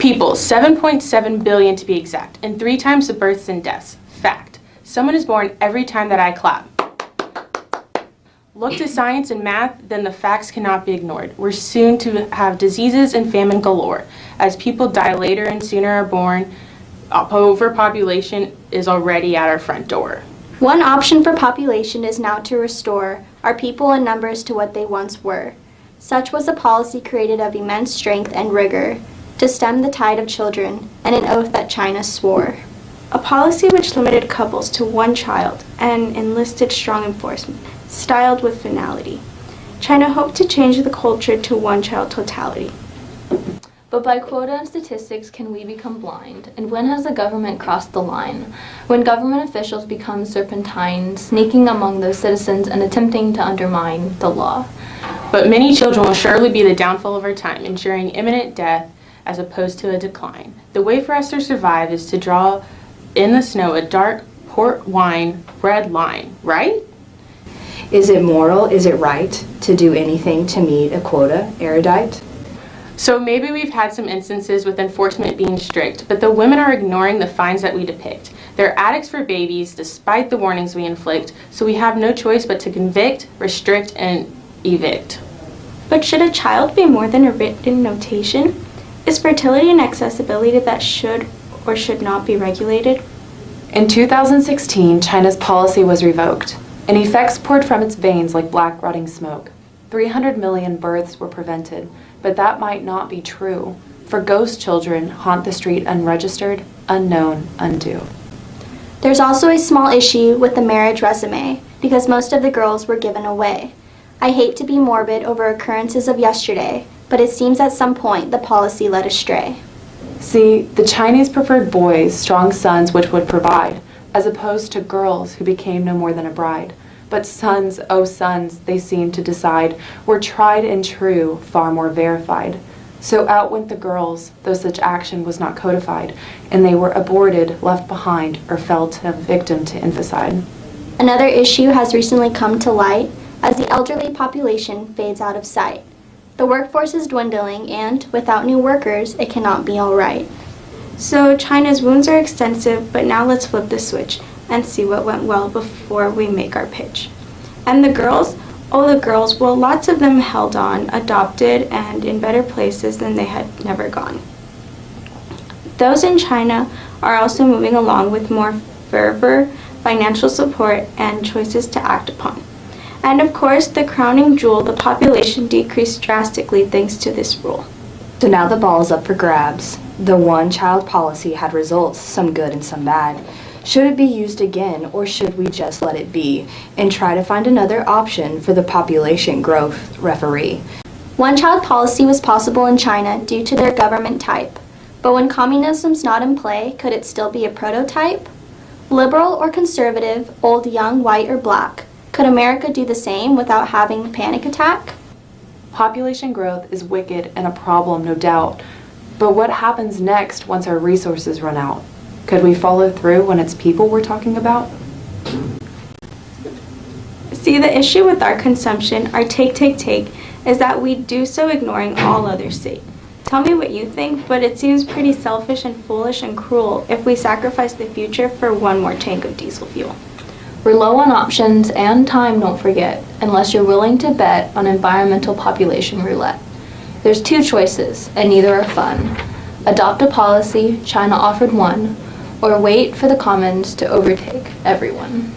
People, 7.7 billion to be exact, and 3 times the births and deaths. Fact. Someone is born every time that I clap. Look to science and math, then the facts cannot be ignored. We're soon to have diseases and famine galore. As people die later and sooner are born, overpopulation is already at our front door. One option for population is now to restore our people in numbers to what they once were. Such was a policy created of immense strength and rigor to stem the tide of children, and an oath that China swore. A policy which limited couples to 1 child and enlisted strong enforcement, styled with finality. China hoped to change the culture to one-child totality. But by quota and statistics can we become blind? And when has the government crossed the line? When government officials become serpentine, sneaking among those citizens and attempting to undermine the law. But many children will surely be the downfall of our time, ensuring imminent death as opposed to a decline. The way for us to survive is to draw in the snow a dark port wine red line, right? Is it moral, is it right to do anything to meet a quota, erudite? So maybe we've had some instances with enforcement being strict, but the women are ignoring the fines that we depict. They're addicts for babies despite the warnings we inflict, so we have no choice but to convict, restrict, and evict. But should a child be more than a written notation? Is fertility and accessibility that should or should not be regulated? In 2016, China's policy was revoked, and effects poured from its veins like black rotting smoke. 300 million births were prevented, but that might not be true, for ghost children haunt the street unregistered, unknown, undue. There's also a small issue with the marriage resume, because most of the girls were given away. I hate to be morbid over occurrences of yesterday, but it seems at some point the policy led astray. See, the Chinese preferred boys, strong sons which would provide, as opposed to girls who became no more than a bride. But sons, oh sons, they seemed to decide, were tried and true, far more verified. So out went the girls, though such action was not codified, and they were aborted, left behind, or fell to victim to infanticide. Another issue has recently come to light as the elderly population fades out of sight. The workforce is dwindling, and without new workers, it cannot be all right. So China's wounds are extensive, but now let's flip the switch and see what went well before we make our pitch. And the girls? Oh, the girls, well, lots of them held on, adopted, and in better places than they had never gone. Those in China are also moving along with more fervor, financial support, and choices to act upon. And of course, the crowning jewel, the population decreased drastically thanks to this rule. So now the ball is up for grabs. The one-child policy had results, some good and some bad. Should it be used again, or should we just let it be and try to find another option for the population growth referee? One-child policy was possible in China due to their government type. But when communism's not in play, could it still be a prototype? Liberal or conservative, old, young, white, or black? Could America do the same without having a panic attack? Population growth is wicked and a problem, no doubt. But what happens next once our resources run out? Could we follow through when it's people we're talking about? See, the issue with our consumption, our take, is that we do so ignoring all others' sake. Tell me what you think, but it seems pretty selfish and foolish and cruel if we sacrifice the future for one more tank of diesel fuel. We're low on options and time, don't forget, unless you're willing to bet on environmental population roulette. There's 2 choices, and neither are fun. Adopt a policy, China offered one, or wait for the commons to overtake everyone.